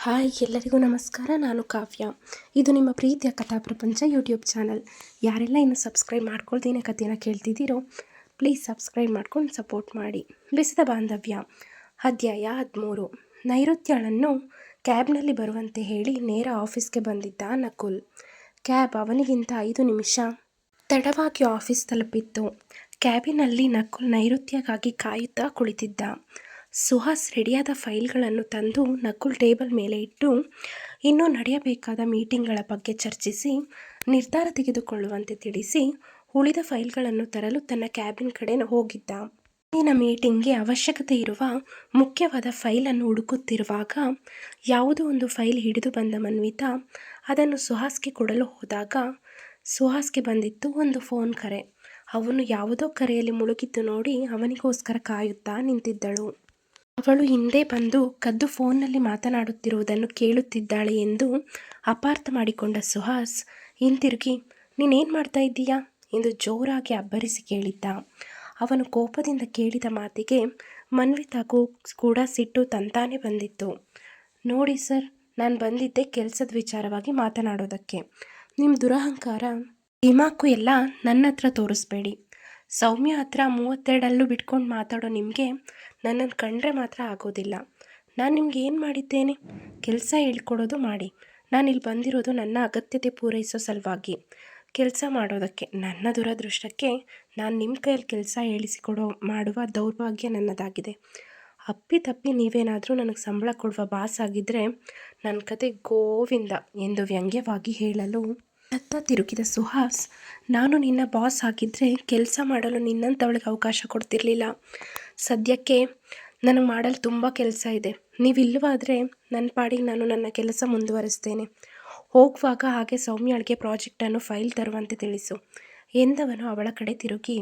Hi ಎಲ್ಲರಿಗೂ ನಮಸ್ಕಾರ. ನಾನು ಕಾವ್ಯ. ಇದು ನಿಮ್ಮ ಪ್ರೀತಿಯ ಕಥಾ ಪ್ರಪಂಚ ಯೂಟ್ಯೂಬ್ ಚಾನಲ್. ಯಾರೆಲ್ಲ ಇನ್ನು ಸಬ್ಸ್ಕ್ರೈಬ್ ಮಾಡ್ಕೊಳ್ತೀನಿ ಕಥೆನ ಕೇಳ್ತಿದ್ದೀರೋ ಪ್ಲೀಸ್ ಸಬ್ಸ್ಕ್ರೈಬ್ ಮಾಡ್ಕೊಂಡು ಸಪೋರ್ಟ್ ಮಾಡಿ. ಬೆಸೆದ ಬಾಂಧವ್ಯ ಅಧ್ಯಾಯ 13. ನೈಋತ್ಯಳನ್ನು ಕ್ಯಾಬ್ನಲ್ಲಿ ಬರುವಂತೆ ಹೇಳಿ ನೇರ ಆಫೀಸ್ಗೆ ಬಂದಿದ್ದ ನಕುಲ್. ಕ್ಯಾಬ್ ಅವನಿಗಿಂತ 5 ನಿಮಿಷ ತಡವಾಗಿ ಆಫೀಸ್ ತಲುಪಿತ್ತು. ಕ್ಯಾಬಿನಲ್ಲಿ ನಕುಲ್ ನೈಋತ್ಯಕ್ಕಾಗಿ ಕಾಯುತ್ತಾ ಕುಳಿತಿದ್ದ. ಸುಹಾಸ್ ರೆಡಿಯಾದ ಫೈಲ್ಗಳನ್ನು ತಂದು ನಕುಲ್ ಟೇಬಲ್ ಮೇಲೆ ಇಟ್ಟು ಇನ್ನೂ ನಡೆಯಬೇಕಾದ ಮೀಟಿಂಗ್ಗಳ ಬಗ್ಗೆ ಚರ್ಚಿಸಿ ನಿರ್ಧಾರ ತೆಗೆದುಕೊಳ್ಳುವಂತೆ ತಿಳಿಸಿ ಉಳಿದ ಫೈಲ್ಗಳನ್ನು ತರಲು ತನ್ನ ಕ್ಯಾಬಿನ್ ಕಡೆ ಹೋಗಿದ್ದ. ಇಂದಿನ ಮೀಟಿಂಗ್ಗೆ ಅವಶ್ಯಕತೆ ಇರುವ ಮುಖ್ಯವಾದ ಫೈಲನ್ನು ಹುಡುಕುತ್ತಿರುವಾಗ ಯಾವುದೋ ಒಂದು ಫೈಲ್ ಹಿಡಿದು ಬಂದ ಮನ್ವಿತಾ ಅದನ್ನು ಸುಹಾಸ್ಗೆ ಕೊಡಲು ಹೋದಾಗ ಸುಹಾಸ್ಗೆ ಬಂದಿತ್ತು ಒಂದು ಫೋನ್ ಕರೆ. ಅವನು ಯಾವುದೋ ಕರೆಯಲ್ಲಿ ಮುಳುಗಿದ್ದು ನೋಡಿ ಅವನಿಗೋಸ್ಕರ ಕಾಯುತ್ತಾ ನಿಂತಿದ್ದಳು. ಅವಳು ಹಿಂದೆ ಬಂದು ಕದ್ದು ಫೋನ್ನಲ್ಲಿ ಮಾತನಾಡುತ್ತಿರುವುದನ್ನು ಕೇಳುತ್ತಿದ್ದಾಳೆ ಎಂದು ಅಪಾರ್ಥ ಮಾಡಿಕೊಂಡ ಸುಹಾಸ್ ಹಿಂತಿರುಗಿ ನೀನೇನು ಮಾಡ್ತಾ ಇದ್ದೀಯಾ ಎಂದು ಜೋರಾಗಿ ಅಬ್ಬರಿಸಿ ಕೇಳಿದ್ದ. ಅವನು ಕೋಪದಿಂದ ಕೇಳಿದ ಮಾತಿಗೆ ಮನ್ವಿತಾಗೂ ಕೂಡ ಸಿಟ್ಟು ತಂತಾನೆ ಬಂದಿತ್ತು. ನೋಡಿ ಸರ್, ನಾನು ಬಂದಿದ್ದೆ ಕೆಲಸದ ವಿಚಾರವಾಗಿ ಮಾತನಾಡೋದಕ್ಕೆ. ನಿಮ್ಮ ದುರಹಂಕಾರ ದಿಮಾಕು ಎಲ್ಲ ನನ್ನ ಹತ್ರ ತೋರಿಸ್ಬೇಡಿ. ಸೌಮ್ಯ ಹತ್ರ 32 ಬಿಟ್ಕೊಂಡು ಮಾತಾಡೋ ನಿಮಗೆ ನನ್ನನ್ನು ಕಂಡ್ರೆ ಮಾತ್ರ ಆಗೋದಿಲ್ಲ. ನಾನು ನಿಮ್ಗೆ ಏನು ಮಾಡಿದ್ದೇನೆ? ಕೆಲಸ ಹೇಳ್ಕೊಡೋದು ಮಾಡಿ. ನಾನಿಲ್ಲಿ ಬಂದಿರೋದು ನನ್ನ ಅಗತ್ಯತೆ ಪೂರೈಸೋ ಸಲುವಾಗಿ, ಕೆಲಸ ಮಾಡೋದಕ್ಕೆ. ನನ್ನ ದುರದೃಷ್ಟಕ್ಕೆ ನಾನು ನಿಮ್ಮ ಕೈಯಲ್ಲಿ ಕೆಲಸ ಮಾಡುವ ದೌರ್ಭಾಗ್ಯ ನನ್ನದಾಗಿದೆ. ಅಪ್ಪಿತಪ್ಪಿ ನೀವೇನಾದರೂ ನನಗೆ ಸಂಬಳ ಕೊಡುವ ಬಾಸ್ ಆಗಿದ್ದರೆ ನನ್ನ ಕತೆ ಗೋವಿಂದ ಎಂದು ವ್ಯಂಗ್ಯವಾಗಿ ಹೇಳಲು ಅತ್ತ ತಿರುಗಿದ ಸುಹಾಸ್, ನಾನು ನಿನ್ನ ಬಾಸ್ ಆಗಿದ್ದರೆ ಕೆಲಸ ಮಾಡಲು ನಿನ್ನಂಥವಳಿಗೆ ಅವಕಾಶ ಕೊಡ್ತಿರ್ಲಿಲ್ಲ. ಸದ್ಯಕ್ಕೆ ನನಗೆ ಮಾಡಲು ತುಂಬ ಕೆಲಸ ಇದೆ. ನೀವಿಲ್ಲವಾದರೆ ನನ್ನ ಪಾಡಿಗೆ ನಾನು ನನ್ನ ಕೆಲಸ ಮುಂದುವರಿಸ್ತೇನೆ. ಹೋಗುವಾಗ ಹಾಗೆ ಸೌಮ್ಯಳಿಗೆ ಪ್ರಾಜೆಕ್ಟನ್ನು ಫೈಲ್ ತರುವಂತೆ ತಿಳಿಸು ಎಂದವನು ಅವಳ ಕಡೆ ತಿರುಗಿ,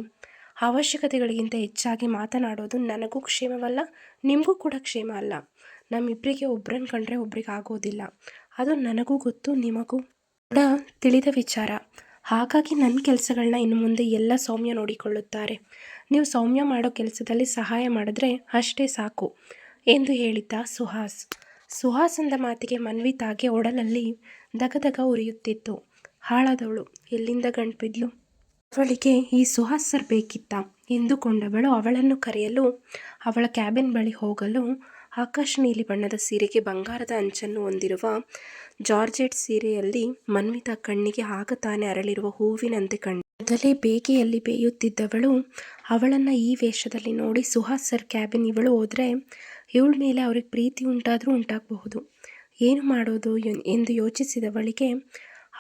ಅವಶ್ಯಕತೆಗಳಿಗಿಂತ ಹೆಚ್ಚಾಗಿ ಮಾತನಾಡೋದು ನನಗೂ ಕ್ಷೇಮವಲ್ಲ, ನಿಮಗೂ ಕೂಡ ಕ್ಷೇಮ ಅಲ್ಲ. ನಮ್ಮಿಬ್ಬರಿಗೆ ಒಬ್ಬರನ್ನು ಕಂಡ್ರೆ ಒಬ್ರಿಗೆ ಆಗೋದಿಲ್ಲ. ಅದು ನನಗೂ ಗೊತ್ತು, ನಿಮಗೂ ಕೂಡ ತಿಳಿದ ವಿಚಾರ. ಹಾಗಾಗಿ ನನ್ನ ಕೆಲಸಗಳನ್ನ ಇನ್ನು ಮುಂದೆ ಎಲ್ಲ ಸೌಮ್ಯ ನೋಡಿಕೊಳ್ಳುತ್ತಾರೆ. ನೀವು ಸೌಮ್ಯ ಮಾಡೋ ಕೆಲಸದಲ್ಲಿ ಸಹಾಯ ಮಾಡಿದ್ರೆ ಅಷ್ಟೇ ಸಾಕು ಎಂದು ಹೇಳಿದ್ದ ಸುಹಾಸ್. ಸುಹಾಸ್ ಅಂದ ಮಾತಿಗೆ ಮನ್ವಿತಾಗೆ ಒಡಲಲ್ಲಿ ದಗದಗ ಉರಿಯುತ್ತಿತ್ತು. ಹಾಳಾದವಳು ಎಲ್ಲಿಂದ ಗಂಟ್ಬಿದ್ಲು? ಅವಳಿಗೆ ಈ ಸುಹಾಸ್ ಸರ್ ಬೇಕಿತ್ತ ಎಂದುಕೊಂಡವಳು ಅವಳನ್ನು ಕರೆಯಲು ಅವಳ ಕ್ಯಾಬಿನ್ ಬಳಿ ಹೋಗಲು ಆಕಾಶ ನೀಲಿ ಬಣ್ಣದ ಸೀರೆಗೆ ಬಂಗಾರದ ಅಂಚನ್ನು ಹೊಂದಿರುವ ಜಾರ್ಜೆಟ್ ಸೀರೆಯಲ್ಲಿ ಮನ್ವಿತಾ ಕಣ್ಣಿಗೆ ಆಗ ತಾನೇ ಅರಳಿರುವ ಹೂವಿನಂತೆ ಕಂಡು ಮೊದಲೇ ಬೇಗೆಯಲ್ಲಿ ಬೇಯುತ್ತಿದ್ದವಳು ಅವಳನ್ನು ಈ ವೇಷದಲ್ಲಿ ನೋಡಿ ಸುಹಾಸ್ ಸರ್ ಕ್ಯಾಬಿನ್ ಇವಳು ಹೋದರೆ ಇವಳ ಮೇಲೆ ಅವ್ರಿಗೆ ಪ್ರೀತಿ ಉಂಟಾದರೂ ಉಂಟಾಗಬಹುದು, ಏನು ಮಾಡೋದು ಎಂದು ಯೋಚಿಸಿದವಳಿಗೆ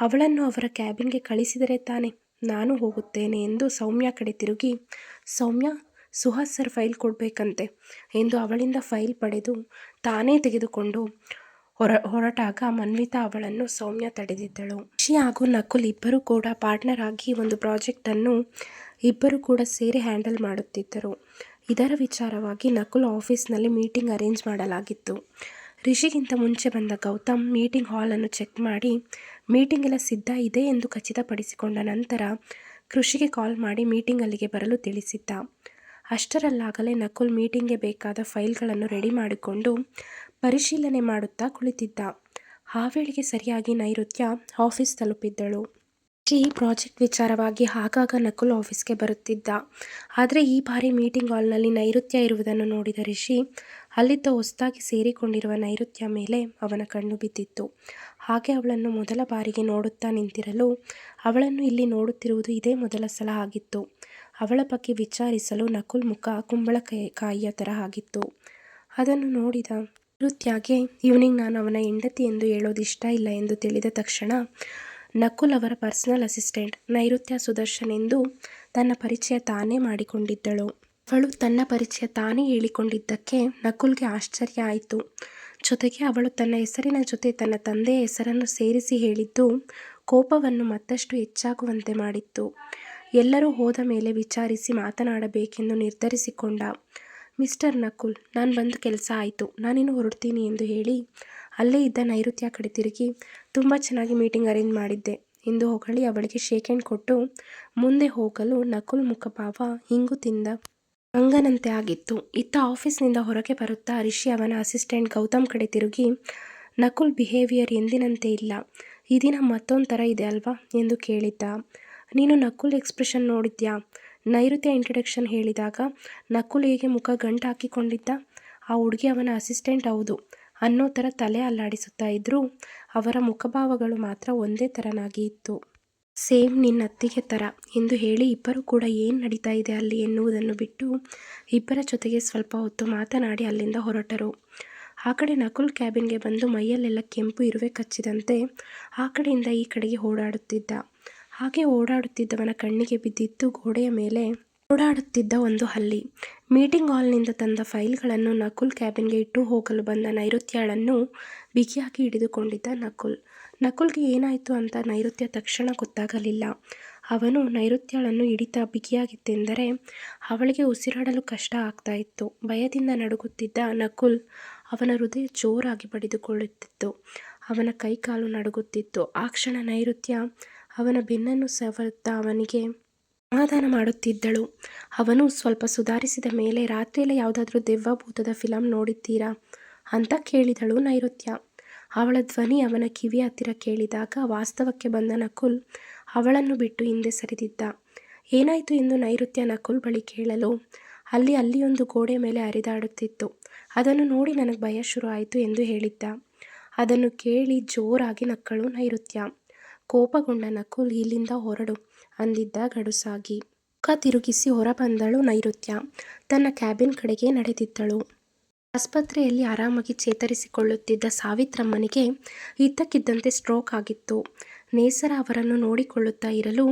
ಅವಳನ್ನು ಅವರ ಕ್ಯಾಬಿನ್ಗೆ ಕಳಿಸಿದರೆ ತಾನೆ ನಾನು ಹೋಗುತ್ತೇನೆ ಎಂದು ಸೌಮ್ಯ ಕಡೆ ತಿರುಗಿ, ಸೌಮ್ಯ, ಸುಹಾಸ್ ಸರ್ ಫೈಲ್ ಕೊಡಬೇಕಂತೆ ಎಂದು ಅವಳಿಂದ ಫೈಲ್ ಪಡೆದು ತಾನೇ ತೆಗೆದುಕೊಂಡು ಹೊರಟಾಗ ಮನ್ವಿತಾ ಅವಳನ್ನು ಸೌಮ್ಯ ತಡೆದಿದ್ದಳು. ರಿಷಿ ಹಾಗೂ ನಕುಲ್ ಇಬ್ಬರು ಕೂಡ ಪಾರ್ಟ್ನರ್ ಆಗಿ ಒಂದು ಪ್ರಾಜೆಕ್ಟನ್ನು ಇಬ್ಬರು ಕೂಡ ಸೇರಿ ಹ್ಯಾಂಡಲ್ ಮಾಡುತ್ತಿದ್ದರು. ಇದರ ವಿಚಾರವಾಗಿ ನಕುಲ್ ಆಫೀಸ್ನಲ್ಲಿ ಮೀಟಿಂಗ್ ಅರೇಂಜ್ ಮಾಡಲಾಗಿತ್ತು. ರಿಷಿಗಿಂತ ಮುಂಚೆ ಬಂದ ಗೌತಮ್ ಮೀಟಿಂಗ್ ಹಾಲನ್ನು ಚೆಕ್ ಮಾಡಿ ಮೀಟಿಂಗ್ ಎಲ್ಲ ಸಿದ್ಧ ಇದೆ ಎಂದು ಖಚಿತಪಡಿಸಿಕೊಂಡ ನಂತರ ಕೃಷಿಗೆ ಕಾಲ್ ಮಾಡಿ ಮೀಟಿಂಗ್ ಅಲ್ಲಿಗೆ ಬರಲು ತಿಳಿಸಿದ್ದ. ಅಷ್ಟರಲ್ಲಾಗಲೇ ನಕುಲ್ ಮೀಟಿಂಗ್ಗೆ ಬೇಕಾದ ಫೈಲ್ಗಳನ್ನು ರೆಡಿ ಮಾಡಿಕೊಂಡು ಪರಿಶೀಲನೆ ಮಾಡುತ್ತಾ ಕುಳಿತಿದ್ದ. ಆ ವೇಳೆಗೆ ಸರಿಯಾಗಿ ನೈಋತ್ಯ ಆಫೀಸ್ ತಲುಪಿದ್ದಳು. ಈ ಪ್ರಾಜೆಕ್ಟ್ ವಿಚಾರವಾಗಿ ಆಗಾಗ ನಕುಲ್ ಆಫೀಸ್ಗೆ ಬರುತ್ತಿದ್ದ. ಆದರೆ ಈ ಬಾರಿ ಮೀಟಿಂಗ್ ಹಾಲ್ನಲ್ಲಿ ನೈಋತ್ಯ ಇರುವುದನ್ನು ನೋಡಿದ ರಿಷಿ ಅಲ್ಲಿದ್ದ ಹೊಸದಾಗಿ ಸೇರಿಕೊಂಡಿರುವ ನೈಋತ್ಯ ಮೇಲೆ ಅವನ ಕಣ್ಣು ಬಿದ್ದಿತ್ತು. ಹಾಗೆ ಅವಳನ್ನು ಮೊದಲ ಬಾರಿಗೆ ನೋಡುತ್ತಾ ನಿಂತಿರಲು ಅವಳನ್ನು ಇಲ್ಲಿ ನೋಡುತ್ತಿರುವುದು ಇದೇ ಮೊದಲ ಸಲ ಆಗಿತ್ತು. ಅವಳ ಬಗ್ಗೆ ವಿಚಾರಿಸಲು ನಕುಲ್ ಮುಖ ಕುಂಬಳಕಾಯಿಯ ಥರ ಆಗಿತ್ತು. ಅದನ್ನು ನೋಡಿದ ನೈಋತ್ಯಗೆ ಇವನಿಗೆ ನಾನು ಅವನ ಹೆಂಡತಿ ಎಂದು ಹೇಳೋದು ಇಷ್ಟ ಇಲ್ಲ ಎಂದು ತಿಳಿದ ತಕ್ಷಣ ನಕುಲ್ ಅವರ ಪರ್ಸನಲ್ ಅಸಿಸ್ಟೆಂಟ್ ನೈಋತ್ಯ ಸುದರ್ಶನ್ ಎಂದು ತನ್ನ ಪರಿಚಯ ತಾನೇ ಮಾಡಿಕೊಂಡಿದ್ದಳು. ಅವಳು ತನ್ನ ಪರಿಚಯ ತಾನೇ ಹೇಳಿಕೊಂಡಿದ್ದಕ್ಕೆ ನಕುಲ್ಗೆ ಆಶ್ಚರ್ಯ ಆಯಿತು. ಜೊತೆಗೆ ಅವಳು ತನ್ನ ಹೆಸರಿನ ಜೊತೆ ತನ್ನ ತಂದೆಯ ಹೆಸರನ್ನು ಸೇರಿಸಿ ಹೇಳಿದ್ದು ಕೋಪವನ್ನು ಮತ್ತಷ್ಟು ಹೆಚ್ಚಾಗುವಂತೆ ಮಾಡಿತ್ತು. ಎಲ್ಲರೂ ಹೋದ ಮೇಲೆ ವಿಚಾರಿಸಿ ಮಾತನಾಡಬೇಕೆಂದು ನಿರ್ಧರಿಸಿಕೊಂಡ. ಮಿಸ್ಟರ್ ನಕುಲ್, ನಾನು ಬಂದು ಕೆಲಸ ಆಯಿತು, ನಾನಿನ್ನು ಹೊರಡ್ತೀನಿ ಎಂದು ಹೇಳಿ ಅಲ್ಲೇ ಇದ್ದ ನೈಋತ್ಯ ಕಡೆ ತಿರುಗಿ, ತುಂಬ ಚೆನ್ನಾಗಿ ಮೀಟಿಂಗ್ ಅರೇಂಜ್ ಮಾಡಿದ್ದೆ ಎಂದು ಹೊಗಳಿ ಅವಳಿಗೆ ಶೇಕ್ ಹ್ಯಾಂಡ್ ಕೊಟ್ಟು ಮುಂದೆ ಹೋಗಲು ನಕುಲ್ ಮುಖಭಾವ ಹಿಂಗು ತಿಂದ ಮಂಗನಂತೆ ಆಗಿತ್ತು. ಇತ್ತ ಆಫೀಸ್ನಿಂದ ಹೊರಗೆ ಬರುತ್ತಾ ರಿಷಿ ಅವನ ಅಸಿಸ್ಟೆಂಟ್ ಗೌತಮ್ ಕಡೆ ತಿರುಗಿ, ನಕುಲ್ ಬಿಹೇವಿಯರ್ ಎಂದಿನಂತೆ ಇಲ್ಲ, ಈ ದಿನ ಮತ್ತೊಂದು ಥರ ಇದೆ ಅಲ್ವಾ ಎಂದು ಕೇಳಿದ್ದ. ನೀನು ನಕುಲ್ ಎಕ್ಸ್ಪ್ರೆಷನ್ ನೋಡಿದ್ಯಾ? ನೈಋತ್ಯ ಇಂಟ್ರಡಕ್ಷನ್ ಹೇಳಿದಾಗ ನಕುಲ್ ಹೇಗೆ ಮುಖ ಗಂಟು ಹಾಕಿಕೊಂಡಿದ್ದ. ಆ ಹುಡುಗಿ ಅವನ ಅಸಿಸ್ಟೆಂಟ್ ಹೌದು ಅನ್ನೋ ಥರ ತಲೆ ಅಲ್ಲಾಡಿಸುತ್ತಾ ಇದ್ದರೂ ಅವರ ಮುಖಭಾವಗಳು ಮಾತ್ರ ಒಂದೇ ಥರನಾಗಿ ಇತ್ತು. ಸೇಮ್ ನಿನ್ನ ಅತ್ತಿಗೆ ಥರ ಎಂದು ಹೇಳಿ ಇಬ್ಬರು ಕೂಡ ಏನು ನಡೀತಾ ಇದೆ ಅಲ್ಲಿ ಎನ್ನುವುದನ್ನು ಬಿಟ್ಟು ಇಬ್ಬರ ಜೊತೆಗೆ ಸ್ವಲ್ಪ ಹೊತ್ತು ಮಾತನಾಡಿ ಅಲ್ಲಿಂದ ಹೊರಟರು. ಆ ಕಡೆ ನಕುಲ್ ಕ್ಯಾಬಿನ್ಗೆ ಬಂದು ಮೈಯಲ್ಲೆಲ್ಲ ಕೆಂಪು ಇರುವೆ ಕಚ್ಚಿದಂತೆ ಆ ಕಡೆಯಿಂದ ಈ ಕಡೆಗೆ ಓಡಾಡುತ್ತಿದ್ದ. ಹಾಗೆ ಓಡಾಡುತ್ತಿದ್ದವನ ಕಣ್ಣಿಗೆ ಬಿದ್ದಿದ್ದು ಗೋಡೆಯ ಮೇಲೆ ಓಡಾಡುತ್ತಿದ್ದ ಒಂದು ಹಲ್ಲಿ. ಮೀಟಿಂಗ್ ಹಾಲ್ನಿಂದ ತಂದ ಫೈಲ್ಗಳನ್ನು ನಕುಲ್ ಕ್ಯಾಬಿನ್ಗೆ ಇಟ್ಟು ಹೋಗಲು ಬಂದ ನೈಋತ್ಯಳನ್ನು ಬಿಗಿಯಾಗಿ ಹಿಡಿದುಕೊಂಡಿದ್ದ ನಕುಲ್ಗೆ ಏನಾಯಿತು ಅಂತ ನೈಋತ್ಯ ತಕ್ಷಣ ಗೊತ್ತಾಗಲಿಲ್ಲ. ಅವನು ನೈಋತ್ಯಳನ್ನು ಹಿಡಿತಾ ಬಿಗಿಯಾಗಿತ್ತೆಂದರೆ ಅವಳಿಗೆ ಉಸಿರಾಡಲು ಕಷ್ಟ ಆಗ್ತಾ ಇತ್ತು. ಭಯದಿಂದ ನಡುಗುತ್ತಿದ್ದ ನಕುಲ್ ಅವನ ಹೃದಯ ಜೋರಾಗಿ ಬಡಿದುಕೊಳ್ಳುತ್ತಿತ್ತು. ಅವನ ಕೈಕಾಲು ನಡುಗುತ್ತಿತ್ತು. ಆ ಕ್ಷಣ ನೈಋತ್ಯ ಅವನ ಬೆನ್ನನ್ನು ಸವರುತ್ತಾ ಅವನಿಗೆ ಸಮಾಧಾನ ಮಾಡುತ್ತಿದ್ದಳು. ಅವನು ಸ್ವಲ್ಪ ಸುಧಾರಿಸಿದ ಮೇಲೆ ರಾತ್ರಿಯಲ್ಲೇ ಯಾವುದಾದ್ರೂ ದೆವ್ವ ಭೂತದ ಫಿಲಂ ನೋಡಿದ್ದೀರಾ ಅಂತ ಕೇಳಿದಳು ನೈಋತ್ಯ. ಅವಳ ಧ್ವನಿ ಅವನ ಕಿವಿಯ ಹತ್ತಿರ ಕೇಳಿದಾಗ ವಾಸ್ತವಕ್ಕೆ ಬಂದ ನಕುಲ್ ಅವಳನ್ನು ಬಿಟ್ಟು ಹಿಂದೆ ಸರಿದಿದ್ದ. ಏನಾಯಿತು ಎಂದು ನೈಋತ್ಯ ನಕುಲ್ ಬಳಿ ಕೇಳಲು ಅಲ್ಲಿ ಒಂದು ಗೋಡೆ ಮೇಲೆ ಹರಿದಾಡುತ್ತಿತ್ತು. ಅದನ್ನು ನೋಡಿ ನನಗೆ ಭಯ ಶುರು ಆಯಿತು ಎಂದು ಹೇಳಿದ್ದ. ಅದನ್ನು ಕೇಳಿ ಜೋರಾಗಿ ನಕ್ಕಳು ನೈಋತ್ಯ. ಕೋಪಗೊಂಡ ನಕುಲ್ ಇಲ್ಲಿಂದ ಹೊರಡು ಅಂದಿದ್ದ ಗಡುಸಾಗಿ. ಮುಖ ತಿರುಗಿಸಿ ಹೊರಬಂದಳು ನೈಋತ್ಯ. ತನ್ನ ಕ್ಯಾಬಿನ್ ಕಡೆಗೆ ನಡೆದಿದ್ದಳು. ಆಸ್ಪತ್ರೆಯಲ್ಲಿ ಆರಾಮಾಗಿ ಚೇತರಿಸಿಕೊಳ್ಳುತ್ತಿದ್ದ ಸಾವಿತ್ರಮ್ಮನಿಗೆ ಇದ್ದಕ್ಕಿದ್ದಂತೆ ಸ್ಟ್ರೋಕ್ ಆಗಿತ್ತು. ನೇಸರ ಅವರನ್ನು ನೋಡಿಕೊಳ್ಳುತ್ತಾ ಇರಲು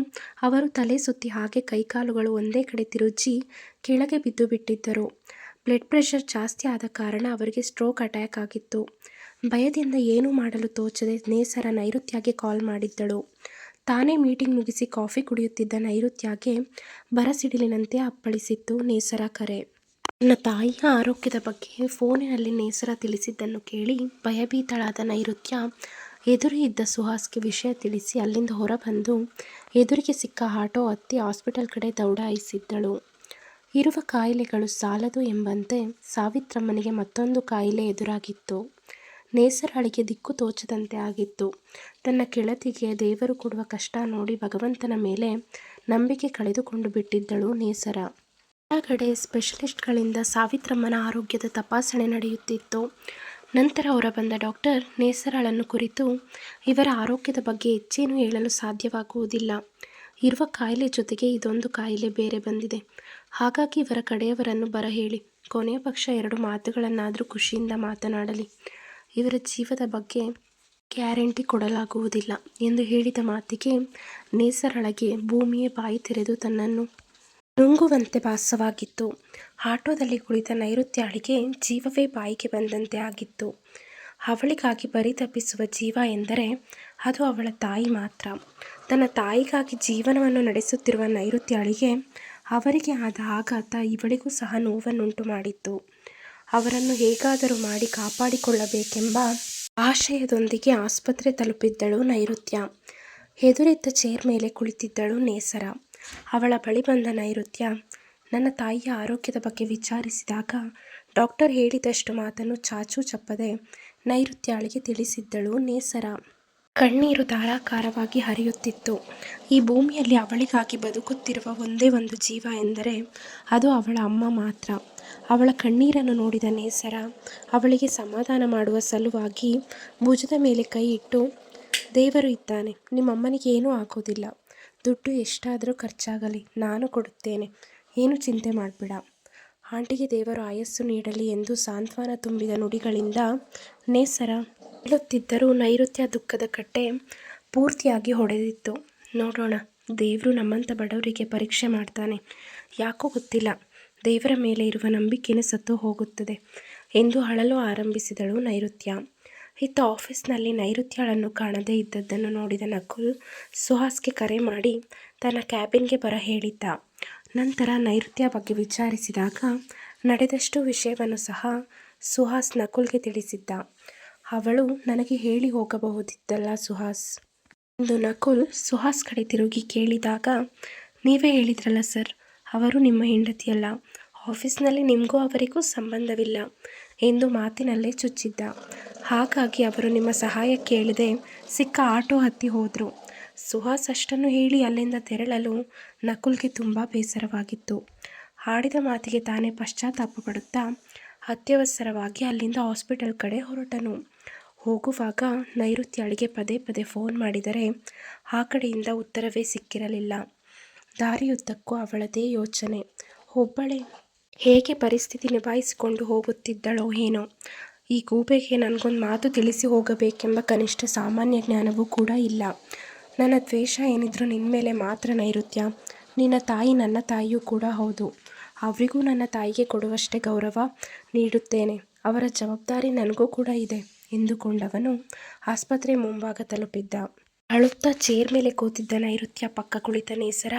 ಅವರು ತಲೆ ಸುತ್ತಿ ಹಾಗೆ ಕೈಕಾಲುಗಳು ಒಂದೇ ಕಡೆ ತಿರುಚಿ ಕೆಳಗೆ ಬಿದ್ದು ಬಿಟ್ಟಿದ್ದರು. ಬ್ಲಡ್ ಪ್ರೆಷರ್ ಜಾಸ್ತಿ ಆದ ಕಾರಣ ಅವರಿಗೆ ಸ್ಟ್ರೋಕ್ ಅಟ್ಯಾಕ್ ಆಗಿತ್ತು. ಭಯದಿಂದ ಏನೂ ಮಾಡಲು ತೋಚದೆ ನೇಸರ ನೈಋತ್ಯಗೆ ಕಾಲ್ ಮಾಡಿದ್ದಳು. ತಾನೇ ಮೀಟಿಂಗ್ ಮುಗಿಸಿ ಕಾಫಿ ಕುಡಿಯುತ್ತಿದ್ದ ನೈಋತ್ಯಗೆ ಬರಸಿಡಿಲಿನಂತೆ ಅಪ್ಪಳಿಸಿತ್ತು ನೇಸರ ಕರೆ. ನನ್ನ ತಾಯಿಯ ಆರೋಗ್ಯದ ಬಗ್ಗೆ ಫೋನಿನಲ್ಲಿ ನೇಸರ ತಿಳಿಸಿದ್ದನ್ನು ಕೇಳಿ ಭಯಭೀತಳಾದ ನೈಋತ್ಯ ಎದುರು ಇದ್ದ ಸುಹಾಸ್ಗೆ ವಿಷಯ ತಿಳಿಸಿ ಅಲ್ಲಿಂದ ಹೊರಬಂದು ಎದುರಿಗೆ ಸಿಕ್ಕ ಆಟೋ ಹತ್ತಿ ಹಾಸ್ಪಿಟಲ್ ಕಡೆ ದೌಡಾಯಿಸಿದ್ದಳು. ಇರುವ ಕಾಯಿಲೆಗಳು ಸಾಲದು ಎಂಬಂತೆ ಸಾವಿತ್ರಮ್ಮನಿಗೆ ಮತ್ತೊಂದು ಕಾಯಿಲೆ ಎದುರಾಗಿತ್ತು. ನೇಸರಳಿಗೆ ದಿಕ್ಕು ತೋಚದಂತೆ ಆಗಿತ್ತು. ತನ್ನ ಕೆಳತಿಗೆ ದೇವರು ಕೊಡುವ ಕಷ್ಟ ನೋಡಿ ಭಗವಂತನ ಮೇಲೆ ನಂಬಿಕೆ ಕಳೆದುಕೊಂಡು ಬಿಟ್ಟಿದ್ದಳು ನೇಸರ. ಹೊರಗಡೆ ಸ್ಪೆಷಲಿಸ್ಟ್ಗಳಿಂದ ಸಾವಿತ್ರಮ್ಮನ ಆರೋಗ್ಯದ ತಪಾಸಣೆ ನಡೆಯುತ್ತಿತ್ತು. ನಂತರ ಹೊರಬಂದ ಡಾಕ್ಟರ್ ನೇಸರಳನ್ನು ಕುರಿತು ಇವರ ಆರೋಗ್ಯದ ಬಗ್ಗೆ ಹೆಚ್ಚೇನು ಹೇಳಲು ಸಾಧ್ಯವಾಗುವುದಿಲ್ಲ. ಇರುವ ಕಾಯಿಲೆ ಜೊತೆಗೆ ಇದೊಂದು ಕಾಯಿಲೆ ಬೇರೆ ಬಂದಿದೆ. ಹಾಗಾಗಿ ಇವರ ಕಡೆಯವರನ್ನು ಬರಹೇಳಿ ಕೊನೆಯ ಪಕ್ಷ 2 ಮಾತುಗಳನ್ನಾದರೂ ಖುಷಿಯಿಂದ ಮಾತನಾಡಲಿ. ಇವರ ಜೀವದ ಬಗ್ಗೆ ಗ್ಯಾರಂಟಿ ಕೊಡಲಾಗುವುದಿಲ್ಲ ಎಂದು ಹೇಳಿದ ಮಾತಿಗೆ ನೇಸರಳಗೆ ಭೂಮಿಯೇ ಬಾಯಿ ತೆರೆದು ತನ್ನನ್ನು ನುಂಗುವಂತೆ ಭಾಸವಾಗಿತ್ತು. ಆಟೋದಲ್ಲಿ ಕುಳಿತ ನೈಋತ್ಯಳಿಗೆ ಜೀವವೇ ಬಾಯಿಗೆ ಬಂದಂತೆ ಆಗಿತ್ತು. ಅವಳಿಗಾಗಿ ಪರಿತಪಿಸುವ ಜೀವ ಎಂದರೆ ಅದು ಅವಳ ತಾಯಿ ಮಾತ್ರ. ತನ್ನ ತಾಯಿಗಾಗಿ ಜೀವನವನ್ನು ನಡೆಸುತ್ತಿರುವ ನೈಋತ್ಯಳಿಗೆ ಅವರಿಗೆ ಆದ ಆಘಾತ ಇವಳಿಗೂ ಸಹ ನೋವನ್ನುಂಟು ಮಾಡಿತ್ತು. ಅವರನ್ನು ಹೇಗಾದರೂ ಮಾಡಿ ಕಾಪಾಡಿಕೊಳ್ಳಬೇಕೆಂಬ ಆಶಯದೊಂದಿಗೆ ಆಸ್ಪತ್ರೆ ತಲುಪಿದ್ದಳು ನೈಋತ್ಯ. ಎದುರಿದ್ದ ಚೇರ್ ಮೇಲೆ ಕುಳಿತಿದ್ದಳು ನೇಸರ. ಅವಳ ಬಳಿ ಬಂದ ನೈಋತ್ಯ ನನ್ನ ತಾಯಿಯ ಆರೋಗ್ಯದ ಬಗ್ಗೆ ವಿಚಾರಿಸಿದಾಗ ಡಾಕ್ಟರ್ ಹೇಳಿದಷ್ಟು ಮಾತನ್ನು ಚಾಚೂ ಚಪ್ಪದೆ ನೈಋತ್ಯಳಿಗೆ ತಿಳಿಸಿದ್ದಳು ನೇಸರ. ಕಣ್ಣೀರು ಧಾರಾಕಾರವಾಗಿ ಹರಿಯುತ್ತಿತ್ತು. ಈ ಭೂಮಿಯಲ್ಲಿ ಅವಳಿಗಾಗಿ ಬದುಕುತ್ತಿರುವ ಒಂದೇ ಒಂದು ಜೀವ ಎಂದರೆ ಅದು ಅವಳ ಅಮ್ಮ ಮಾತ್ರ. ಅವಳ ಕಣ್ಣೀರನ್ನು ನೋಡಿದ ನೇಸರ ಅವಳಿಗೆ ಸಮಾಧಾನ ಮಾಡುವ ಸಲುವಾಗಿ ಭುಜದ ಮೇಲೆ ಕೈ ಇಟ್ಟು, ದೇವರು ಇದ್ದಾನೆ, ನಿಮ್ಮಮ್ಮನಿಗೆ ಏನೂ ಆಗೋದಿಲ್ಲ, ದುಡ್ಡು ಎಷ್ಟಾದರೂ ಖರ್ಚಾಗಲಿ ನಾನು ಕೊಡುತ್ತೇನೆ, ಏನು ಚಿಂತೆ ಮಾಡಬೇಡ, ಆಂಟಿಗೆ ದೇವರು ಆಯಸ್ಸು ನೀಡಲಿ ಎಂದು ಸಾಂತ್ವನ ತುಂಬಿದ ನುಡಿಗಳಿಂದ ನೇಸರ ಹೇಳುತ್ತಿದ್ದರೂ ನೈಋತ್ಯ ದುಃಖದ ಕಟ್ಟೆ ಪೂರ್ತಿಯಾಗಿ ಹೊಡೆದಿತ್ತು. ನೋಡೋಣ, ದೇವರು ನಮ್ಮಂಥ ಬಡವರಿಗೆ ಪರೀಕ್ಷೆ ಮಾಡ್ತಾನೆ, ಯಾಕೋ ಗೊತ್ತಿಲ್ಲ, ದೇವರ ಮೇಲೆ ಇರುವ ನಂಬಿಕೆನೇ ಸತ್ತು ಹೋಗುತ್ತದೆ ಎಂದು ಅಳಲು ಆರಂಭಿಸಿದಳು ನೈಋತ್ಯ. ಇತ್ತ ಆಫೀಸ್ನಲ್ಲಿ ನೈಋತ್ಯಳನ್ನು ಕಾಣದೇ ಇದ್ದದ್ದನ್ನು ನೋಡಿದ ನಕುಲ್ ಸುಹಾಸ್ಗೆ ಕರೆ ಮಾಡಿ ತನ್ನ ಕ್ಯಾಬಿನ್ಗೆ ಬರ ಹೇಳಿದ್ದ. ನಂತರ ನೈಋತ್ಯ ಬಗ್ಗೆ ವಿಚಾರಿಸಿದಾಗ ನಡೆದಷ್ಟು ವಿಷಯವನ್ನು ಸಹ ಸುಹಾಸ್ ನಕುಲ್ಗೆ ತಿಳಿಸಿದ್ದ. ಅವಳು ನನಗೆ ಹೇಳಿ ಹೋಗಬಹುದಿತ್ತಲ್ಲ ಸುಹಾಸ್ ಎಂದು ನಕುಲ್ ಸುಹಾಸ್ ಕಡೆ ತಿರುಗಿ ಕೇಳಿದಾಗ, ನೀವೇ ಹೇಳಿದ್ರಲ್ಲ ಸರ್, ಅವರು ನಿಮ್ಮ ಹೆಂಡತಿಯಲ್ಲ, ಆಫೀಸ್ನಲ್ಲಿ ನಿಮಗೂ ಅವರಿಗೂ ಸಂಬಂಧವಿಲ್ಲ, ಎಂದು ಮಾತಿನಲ್ಲೇ ಚುಚ್ಚಿದ್ದ. ಹಾಗಾಗಿ ಅವರು ನಿಮ್ಮ ಸಹಾಯ ಕೇಳದೆ ಸಿಕ್ಕ ಆಟೋ ಹತ್ತಿ ಹೋದರು. ಸುಹಾಸ್ ಅಷ್ಟನ್ನು ಹೇಳಿ ಅಲ್ಲಿಂದ ತೆರಳಲು ನಕುಲ್ಗೆ ತುಂಬ ಬೇಸರವಾಗಿತ್ತು. ಆಡಿದ ಮಾತಿಗೆ ತಾನೇ ಪಶ್ಚಾತ್ತಾಪ ಪಡುತ್ತಾ ಅತ್ಯವಸರವಾಗಿ ಅಲ್ಲಿಂದ ಹಾಸ್ಪಿಟಲ್ ಕಡೆ ಹೊರಟನು. ಹೋಗುವಾಗ ನೈಋತ್ಯಾಳಿಗೆ ಪದೇ ಪದೇ ಫೋನ್ ಮಾಡಿದರೆ ಆ ಕಡೆಯಿಂದ ಉತ್ತರವೇ ಸಿಕ್ಕಿರಲಿಲ್ಲ. ದಾರಿಯುದ್ದಕ್ಕೂ ಅವಳದೇ ಯೋಚನೆ. ಒಬ್ಬಳೇ ಹೇಗೆ ಪರಿಸ್ಥಿತಿ ನಿಭಾಯಿಸಿಕೊಂಡು ಹೋಗುತ್ತಿದ್ದಳೋ ಏನೋ. ಈ ಗೂಬೆಗೆ ನನಗೊಂದು ಮಾತು ತಿಳಿಸಿ ಹೋಗಬೇಕೆಂಬ ಕನಿಷ್ಠ ಸಾಮಾನ್ಯ ಜ್ಞಾನವೂ ಕೂಡ ಇಲ್ಲ. ನನ್ನ ದ್ವೇಷ ಏನಿದ್ರೂ ನಿನ್ನ ಮೇಲೆ ಮಾತ್ರ ನೈಋತ್ಯ. ನಿನ್ನ ತಾಯಿ ನನ್ನ ತಾಯಿಯೂ ಕೂಡ ಹೌದು. ಅವರಿಗೂ ನನ್ನ ತಾಯಿಗೆ ಕೊಡುವಷ್ಟೇ ಗೌರವ ನೀಡುತ್ತೇನೆ. ಅವರ ಜವಾಬ್ದಾರಿ ನನಗೂ ಕೂಡ ಇದೆ ಎಂದುಕೊಂಡವನು ಆಸ್ಪತ್ರೆ ಮುಂಭಾಗ ತಲುಪಿದ್ದ. ಅಳುತ್ತಾ ಚೇರ್ ಮೇಲೆ ಕೂತಿದ್ದ ನೈಋತ್ಯ ಪಕ್ಕ ಕುಳಿತ ನೇಸರ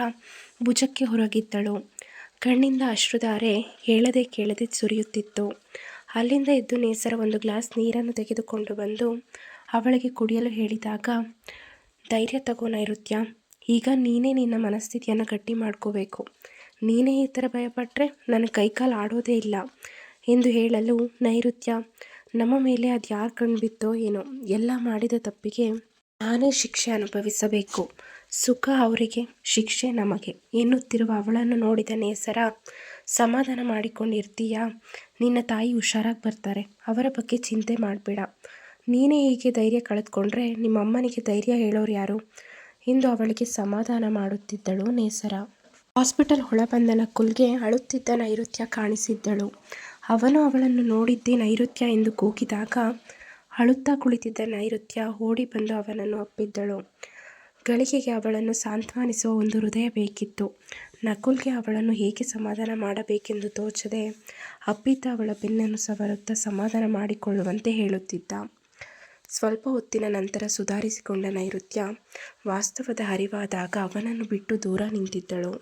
ಭುಜಕ್ಕೆ ಹೊರಗಿದ್ದಳು. ಕಣ್ಣಿಂದ ಅಶ್ರುಧಾರೆ ಹೇಳದೆ ಕೇಳದೆ ಸುರಿಯುತ್ತಿತ್ತು. ಅಲ್ಲಿಂದ ಎದ್ದು ನೇಸರ ಒಂದು ಗ್ಲಾಸ್ ನೀರನ್ನು ತೆಗೆದುಕೊಂಡು ಬಂದು ಅವಳಿಗೆ ಕುಡಿಯಲು ಹೇಳಿದಾಗ, ಧೈರ್ಯ ತಗೋ ನೈಋತ್ಯ, ಈಗ ನೀನೇ ನಿನ್ನ ಮನಸ್ಥಿತಿಯನ್ನು ಗಟ್ಟಿ ಮಾಡ್ಕೋಬೇಕು. ನೀನೇ ಈ ಥರ ಭಯಪಟ್ಟರೆ ನನ್ನ ಕೈಕಾಲು ಆಡೋದೇ ಇಲ್ಲ ಎಂದು ಹೇಳಲು ನೈಋತ್ಯ, ನಮ್ಮ ಮೇಲೆ ಅದು ಯಾರು ಕಣ್ಬಿತ್ತೋ ಏನೋ, ಎಲ್ಲ ಮಾಡಿದ ತಪ್ಪಿಗೆ ನಾನೇ ಶಿಕ್ಷೆ ಅನುಭವಿಸಬೇಕು, ಸುಖ ಅವರಿಗೆ, ಶಿಕ್ಷೆ ನಮಗೆ ಎನ್ನುತ್ತಿರುವ ಅವಳನ್ನು ನೋಡಿದ ನೇಸರ, ಸಮಾಧಾನ ಮಾಡಿಕೊಂಡಿರ್ತೀಯಾ? ನಿನ್ನ ತಾಯಿ ಹುಷಾರಾಗಿ ಬರ್ತಾರೆ, ಅವರ ಬಗ್ಗೆ ಚಿಂತೆ ಮಾಡಬೇಡ. ನೀನೇ ಹೀಗೆ ಧೈರ್ಯ ಕಳೆದುಕೊಂಡ್ರೆ ನಿಮ್ಮಮ್ಮನಿಗೆ ಧೈರ್ಯ ಹೇಳೋರು ಯಾರು ಎಂದು ಅವಳಿಗೆ ಸಮಾಧಾನ ಮಾಡುತ್ತಿದ್ದಳು ನೇಸರ. ಹಾಸ್ಪಿಟಲ್ ಹೊಳಬಂದ ನಕುಲ್ಗೆ ಅಳುತ್ತಿದ್ದ ನೈಋತ್ಯ ಕಾಣಿಸಿದ್ದಳು. ಅವನು ಅವಳನ್ನು ನೋಡಿದ್ದೇ ನೈಋತ್ಯ ಎಂದು ಕೂಗಿದಾಗ ಅಳುತ್ತಾ ಕುಳಿತಿದ್ದ ನೈಋತ್ಯ ಓಡಿ ಬಂದು ಅವನನ್ನು ಅಪ್ಪಿದ್ದಳು. ಗಳಿಗೆಗೆ ಅವಳನ್ನು ಸಾಂತ್ವನಿಸುವ ಒಂದು ಹೃದಯ ಬೇಕಿತ್ತು. ನಕುಲ್ಗೆ ಅವಳನ್ನು ಹೇಗೆ ಸಮಾಧಾನ ಮಾಡಬೇಕೆಂದು ತೋಚದೆ ಅಪ್ಪಿದ್ದ ಅವಳ ಬೆನ್ನನ್ನು ಸವರುತ್ತಾ ಸಮಾಧಾನ ಮಾಡಿಕೊಳ್ಳುವಂತೆ ಹೇಳುತ್ತಿದ್ದ. ಸ್ವಲ್ಪ ಹೊತ್ತಿನ ನಂತರ ಸುಧಾರಿಸಿಕೊಂಡ ನೈಋತ್ಯ ವಾಸ್ತವದ ಅರಿವಾದಾಗ ಅವನನ್ನು ಬಿಟ್ಟು ದೂರ ನಿಂತಿದ್ದಳು.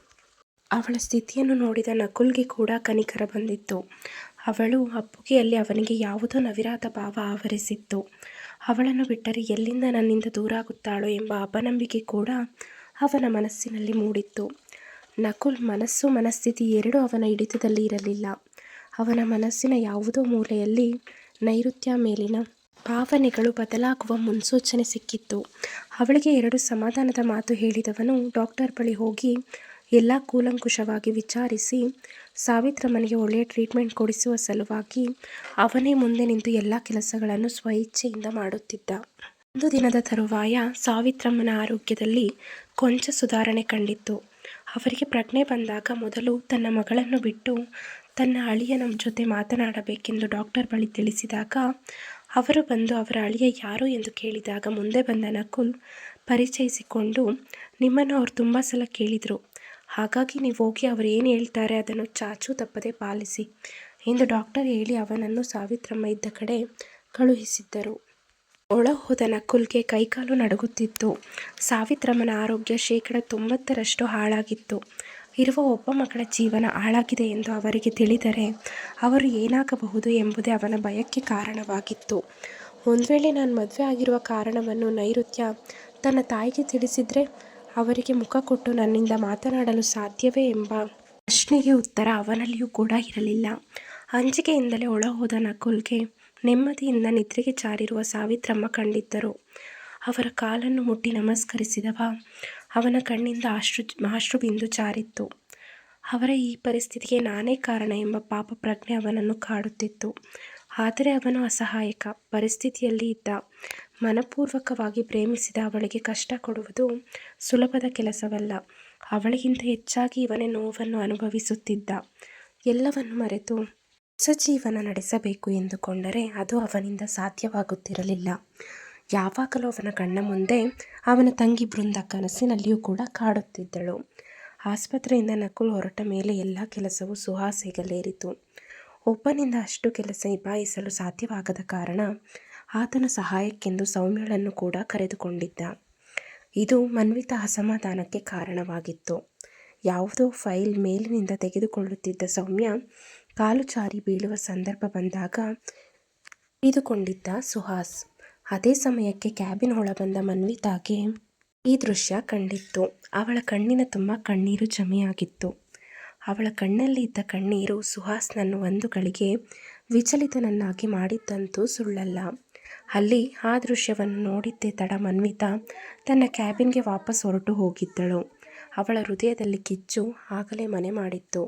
ಅವಳ ಸ್ಥಿತಿಯನ್ನು ನೋಡಿದ ನಕುಲ್ಗೆ ಕೂಡ ಕನಿಕರ ಬಂದಿತ್ತು. ಅವಳು ಅಪ್ಪುಗೆಯಲ್ಲಿ ಅವನಿಗೆ ಯಾವುದೋ ನವಿರಾದ ಭಾವ ಆವರಿಸಿತ್ತು. ಅವಳನ್ನು ಬಿಟ್ಟರೆ ಎಲ್ಲಿಂದ ನನ್ನಿಂದ ದೂರಾಗುತ್ತಾಳೋ ಎಂಬ ಅಪನಂಬಿಕೆ ಕೂಡ ಅವನ ಮನಸ್ಸಿನಲ್ಲಿ ಮೂಡಿತ್ತು. ನಕುಲ್ ಮನಸ್ಥಿತಿ ಎರಡೂ ಅವನ ಹಿಡಿತದಲ್ಲಿ ಇರಲಿಲ್ಲ. ಅವನ ಮನಸ್ಸಿನ ಯಾವುದೋ ಮೂಲೆಯಲ್ಲಿ ನೈಋತ್ಯ ಮೇಲಿನ ಭಾವನೆಗಳು ಬದಲಾಗುವ ಮುನ್ಸೂಚನೆ ಸಿಕ್ಕಿತ್ತು. ಅವಳಿಗೆ 2 ಸಮಾಧಾನದ ಮಾತು ಹೇಳಿದವನು ಡಾಕ್ಟರ್ ಬಳಿ ಹೋಗಿ ಎಲ್ಲ ಕೂಲಂಕುಷವಾಗಿ ವಿಚಾರಿಸಿ ಸಾವಿತ್ರಮ್ಮನಿಗೆ ಒಳ್ಳೆಯ ಟ್ರೀಟ್ಮೆಂಟ್ ಕೊಡಿಸುವ ಸಲುವಾಗಿ ಅವನೇ ಮುಂದೆ ನಿಂತು ಎಲ್ಲ ಕೆಲಸಗಳನ್ನು ಸ್ವಇಚ್ಛೆಯಿಂದ ಮಾಡುತ್ತಿದ್ದ. ಒಂದು ದಿನದ ತರುವಾಯ ಸಾವಿತ್ರಮ್ಮನ ಆರೋಗ್ಯದಲ್ಲಿ ಕೊಂಚ ಸುಧಾರಣೆ ಕಂಡಿತ್ತು. ಅವರಿಗೆ ಪ್ರಜ್ಞೆ ಬಂದಾಗ ಮೊದಲು ತನ್ನ ಮಗಳನ್ನು ಬಿಟ್ಟು ತನ್ನ ಅಳಿಯನ ಜೊತೆ ಮಾತನಾಡಬೇಕೆಂದು ಡಾಕ್ಟರ್ ಬಳಿ ತಿಳಿಸಿದಾಗ ಅವರು ಬಂದು ಅವರ ಅಳಿಯ ಯಾರು ಎಂದು ಕೇಳಿದಾಗ ಮುಂದೆ ಬಂದ ನಕುಲ್ ಪರಿಚಯಿಸಿಕೊಂಡು, ನಿಮ್ಮನ್ನು ಅವರು ತುಂಬ ಸಲ ಕೇಳಿದರು, ಹಾಗಾಗಿ ನೀವು ಹೋಗಿ ಅವರು ಏನು ಹೇಳ್ತಾರೆ ಅದನ್ನು ಚಾಚೂ ತಪ್ಪದೆ ಪಾಲಿಸಿ ಎಂದು ಡಾಕ್ಟರ್ ಹೇಳಿ ಅವನನ್ನು ಸಾವಿತ್ರಮ್ಮ ಇದ್ದ ಕಡೆ ಕಳುಹಿಸಿದ್ದರು. ಒಳ ಹೋದ ನಕುಲ್ಗೆ ಕೈಕಾಲು ನಡುಗುತ್ತಿತ್ತು. ಸಾವಿತ್ರಮ್ಮನ ಆರೋಗ್ಯ 90% ಹಾಳಾಗಿತ್ತು. ಇರುವ ಒಬ್ಬ ಮಗಳ ಜೀವನ ಹಾಳಾಗಿದೆ ಎಂದು ಅವರಿಗೆ ತಿಳಿದರೆ ಅವರು ಏನಾಗಬಹುದು ಎಂಬುದೇ ಅವನ ಭಯಕ್ಕೆ ಕಾರಣವಾಗಿತ್ತು. ಒಂದು ವೇಳೆ ನಾನು ಮದುವೆ ಆಗಿರುವ ಕಾರಣವನ್ನು ನೈಋತ್ಯ ತನ್ನ ತಾಯಿಗೆ ತಿಳಿಸಿದರೆ ಅವರಿಗೆ ಮುಖ ಕೊಟ್ಟು ನನ್ನಿಂದ ಮಾತನಾಡಲು ಸಾಧ್ಯವೇ ಎಂಬ ಪ್ರಶ್ನೆಗೆ ಉತ್ತರ ಅವನಲ್ಲಿಯೂ ಕೂಡ ಇರಲಿಲ್ಲ. ಅಂಜಿಕೆಯಿಂದಲೇ ಒಳ ಹೋದ ನಕುಲ್ಗೆ ನೆಮ್ಮದಿಯಿಂದ ನಿದ್ರೆಗೆ ಜಾರಿರುವ ಸಾವಿತ್ರಮ್ಮ ಕಂಡಿದ್ದರು. ಅವರ ಕಾಲನ್ನು ಮುಟ್ಟಿ ನಮಸ್ಕರಿಸಿದವ ಅವನ ಕಣ್ಣಿಂದ ಅಶ್ರು ಬಿಂದು ಜಾರಿತ್ತು. ಅವರ ಈ ಪರಿಸ್ಥಿತಿಗೆ ನಾನೇ ಕಾರಣ ಎಂಬ ಪಾಪ ಪ್ರಜ್ಞೆ ಅವನನ್ನು ಕಾಡುತ್ತಿತ್ತು. ಆದರೆ ಅವನು ಅಸಹಾಯಕ ಪರಿಸ್ಥಿತಿಯಲ್ಲಿ ಇದ್ದ. ಮನಪೂರ್ವಕವಾಗಿ ಪ್ರೇಮಿಸಿದ ಅವಳಿಗೆ ಕಷ್ಟ ಕೊಡುವುದು ಸುಲಭದ ಕೆಲಸವಲ್ಲ. ಅವಳಿಗಿಂತ ಹೆಚ್ಚಾಗಿ ಇವನೇ ನೋವನ್ನು ಅನುಭವಿಸುತ್ತಿದ್ದ. ಎಲ್ಲವನ್ನು ಮರೆತು ಹೊಸ ಜೀವನ ನಡೆಸಬೇಕು ಎಂದುಕೊಂಡರೆ ಅದು ಅವನಿಂದ ಸಾಧ್ಯವಾಗುತ್ತಿರಲಿಲ್ಲ. ಯಾವಾಗಲೂ ಅವನ ಕಣ್ಣ ಮುಂದೆ ಅವನ ತಂಗಿ ಬೃಂದ ಕನಸಿನಲ್ಲಿಯೂ ಕೂಡ ಕಾಡುತ್ತಿದ್ದಳು. ಆಸ್ಪತ್ರೆಯಿಂದ ನಕುಲ್ ಹೊರಟ ಮೇಲೆ ಎಲ್ಲ ಕೆಲಸವೂ ಸುಹಾಸ್ ಹೆಗಲೇರಿತು. ಒಬ್ಬನಿಂದ ಅಷ್ಟು ಕೆಲಸ ನಿಭಾಯಿಸಲು ಸಾಧ್ಯವಾಗದ ಕಾರಣ ಆತನ ಸಹಾಯಕ್ಕೆಂದು ಸೌಮ್ಯಳನ್ನು ಕೂಡ ಕರೆದುಕೊಂಡಿದ್ದ. ಇದು ಮನ್ವಿತ ಅಸಮಾಧಾನಕ್ಕೆ ಕಾರಣವಾಗಿತ್ತು. ಯಾವುದೋ ಫೈಲ್ ಮೇಲಿನಿಂದ ತೆಗೆದುಕೊಳ್ಳುತ್ತಿದ್ದ ಸೌಮ್ಯ ಕಾಲು ಜಾರಿ ಬೀಳುವ ಸಂದರ್ಭ ಬಂದಾಗ ಹಿಡಿದುಕೊಂಡಿದ್ದ ಸುಹಾಸ್. ಅದೇ ಸಮಯಕ್ಕೆ ಕ್ಯಾಬಿನ್ ಒಳಬಂದ ಮನ್ವಿತಾಗೆ ಈ ದೃಶ್ಯ ಕಂಡಿತ್ತು. ಅವಳ ಕಣ್ಣಿನ ತುಂಬ ಕಣ್ಣೀರು ಜಮೆಯಾಗಿತ್ತು. ಅವಳ ಕಣ್ಣಲ್ಲಿ ಇದ್ದ ಕಣ್ಣೀರು ಸುಹಾಸ್ನನ್ನು ಒಂದು ಗಳಿಗೆ ವಿಚಲಿತನನ್ನಾಗಿ ಮಾಡಿದ್ದಂತೂ ಸುಳ್ಳಲ್ಲ. ಅಲ್ಲಿ ಆ ದೃಶ್ಯವನ್ನು ನೋಡಿದ್ದೇ ತಡ ಮನ್ವಿತಾ ತನ್ನ ಕ್ಯಾಬಿನ್ಗೆ ವಾಪಸ್ ಹೊರಟು ಹೋಗಿದ್ದಳು. ಅವಳ ಹೃದಯದಲ್ಲಿ ಕಿಚ್ಚು ಆಗಲೇ ಮನೆ ಮಾಡಿತ್ತು.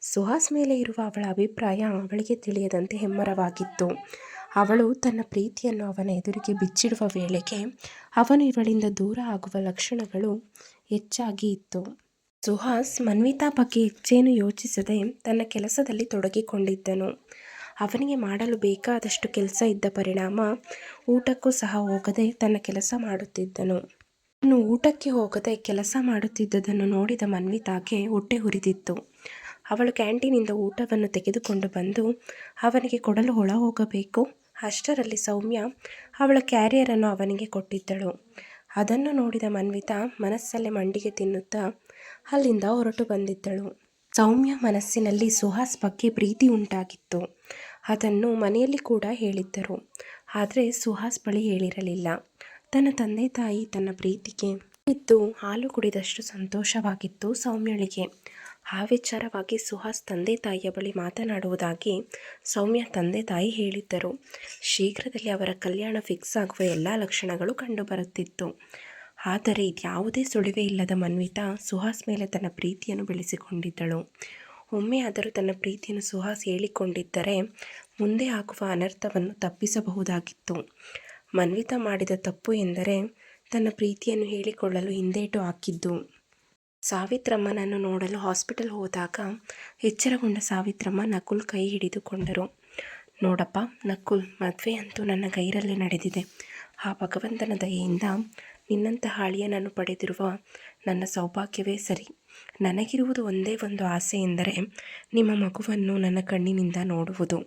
ಸುಹಾಸ್ ಮೇಲೆ ಇರುವ ಅವಳ ಅಭಿಪ್ರಾಯ ಅವಳಿಗೆ ತಿಳಿಯದಂತೆ ಹೆಮ್ಮರವಾಗಿತ್ತು. ಅವಳು ತನ್ನ ಪ್ರೀತಿಯನ್ನು ಅವನ ಎದುರಿಗೆ ಬಿಚ್ಚಿಡುವ ವೇಳೆಗೆ ಅವನು ಇವಳಿಂದ ದೂರ ಆಗುವ ಲಕ್ಷಣಗಳು ಹೆಚ್ಚಾಗಿ ಇತ್ತು. ಸುಹಾಸ್ ಮನ್ವಿತಾ ಬಗ್ಗೆ ಹೆಚ್ಚೇನು ಯೋಚಿಸದೆ ತನ್ನ ಕೆಲಸದಲ್ಲಿ ತೊಡಗಿಕೊಂಡಿದ್ದನು. ಅವನಿಗೆ ಮಾಡಲು ಬೇಕಾದಷ್ಟು ಕೆಲಸ ಇದ್ದ ಪರಿಣಾಮ ಊಟಕ್ಕೂ ಸಹ ಹೋಗದೆ ತನ್ನ ಕೆಲಸ ಮಾಡುತ್ತಿದ್ದನು. ಇನ್ನು ಊಟಕ್ಕೆ ಹೋಗದೆ ಕೆಲಸ ಮಾಡುತ್ತಿದ್ದುದನ್ನು ನೋಡಿದ ಮನ್ವಿತಾಗೆ ಹೊಟ್ಟೆ ಹುರಿದಿತ್ತು. ಅವಳು ಕ್ಯಾಂಟೀನಿಂದ ಊಟವನ್ನು ತೆಗೆದುಕೊಂಡು ಬಂದು ಅವನಿಗೆ ಕೊಡಲು ಒಳ ಹೋಗಬೇಕು. ಅಷ್ಟರಲ್ಲಿ ಸೌಮ್ಯ ಅವಳ ಕ್ಯಾರಿಯರನ್ನು ಅವನಿಗೆ ಕೊಟ್ಟಿದ್ದಳು. ಅದನ್ನು ನೋಡಿದ ಮನ್ವಿತಾ ಮನಸ್ಸಲ್ಲೇ ಮಂಡಿಗೆ ತಿನ್ನುತ್ತಾ ಅಲ್ಲಿಂದ ಹೊರಟು ಬಂದಿದ್ದಳು. ಸೌಮ್ಯ ಮನಸ್ಸಿನಲ್ಲಿ ಸುಹಾಸ್ ಬಗ್ಗೆ ಪ್ರೀತಿ ಉಂಟಾಗಿತ್ತು. ಅದನ್ನು ಮನೆಯಲ್ಲಿ ಕೂಡ ಹೇಳಿದ್ದರು. ಆದರೆ ಸುಹಾಸ್ ಬಳಿ ಹೇಳಿರಲಿಲ್ಲ. ತನ್ನ ತಂದೆ ತಾಯಿ ತನ್ನ ಪ್ರೀತಿಗೆ ಇದ್ದು ಹಾಲು ಕುಡಿದಷ್ಟು ಸಂತೋಷವಾಗಿತ್ತು ಸೌಮ್ಯಳಿಗೆ. ಆ ವಿಚಾರವಾಗಿ ಸುಹಾಸ್ ತಂದೆ ತಾಯಿಯ ಬಳಿ ಮಾತನಾಡುವುದಾಗಿ ಸೌಮ್ಯ ತಂದೆ ತಾಯಿ ಹೇಳಿದ್ದರು. ಶೀಘ್ರದಲ್ಲಿ ಅವರ ಕಲ್ಯಾಣ ಫಿಕ್ಸ್ ಆಗುವ ಎಲ್ಲ ಲಕ್ಷಣಗಳು ಕಂಡುಬರುತ್ತಿತ್ತು. ಆದರೆ ಇದ್ಯಾವುದೇ ಸುಳಿವೇ ಇಲ್ಲದ ಮನ್ವಿತಾ ಸುಹಾಸ್ ಮೇಲೆ ತನ್ನ ಪ್ರೀತಿಯನ್ನು ಬೆಳೆಸಿಕೊಂಡಿದ್ದಳು. ಒಮ್ಮೆ ಆದರೂ ತನ್ನ ಪ್ರೀತಿಯನ್ನು ಸುಹಾಸ್ ಹೇಳಿಕೊಂಡಿದ್ದರೆ ಮುಂದೆ ಆಗುವ ಅನರ್ಥವನ್ನು ತಪ್ಪಿಸಬಹುದಾಗಿತ್ತು. ಮನ್ವಿತಾ ಮಾಡಿದ ತಪ್ಪು ಎಂದರೆ ತನ್ನ ಪ್ರೀತಿಯನ್ನು ಹೇಳಿಕೊಳ್ಳಲು ಹಿಂದೇಟು ಹಾಕಿದ್ದು. ಸಾವಿತ್ರಮ್ಮನನ್ನು ನೋಡಲು ಹಾಸ್ಪಿಟಲ್ ಹೋದಾಗ ಎಚ್ಚರಗೊಂಡ ಸಾವಿತ್ರಮ್ಮ ನಕುಲ್ ಕೈ ಹಿಡಿದುಕೊಂಡರು. ನೋಡಪ್ಪ ನಕುಲ್, ಮದುವೆ ಅಂತೂ ನನ್ನ ಕೈರಲ್ಲೇ ನಡೆದಿದೆ. ಆ ಭಗವಂತನ ದಯೆಯಿಂದ ನಿನ್ನಂತಹ ಅಳಿಯನನ್ನು ಪಡೆದಿರುವ ನನ್ನ ಸೌಭಾಗ್ಯವೇ ಸರಿ. ನನಗಿರುವುದು ಒಂದೇ ಒಂದು ಆಸೆ ಎಂದರೆ ನಿಮ್ಮ ಮಗುವನ್ನು ನನ್ನ ಕಣ್ಣಿನಿಂದ ನೋಡುವುದು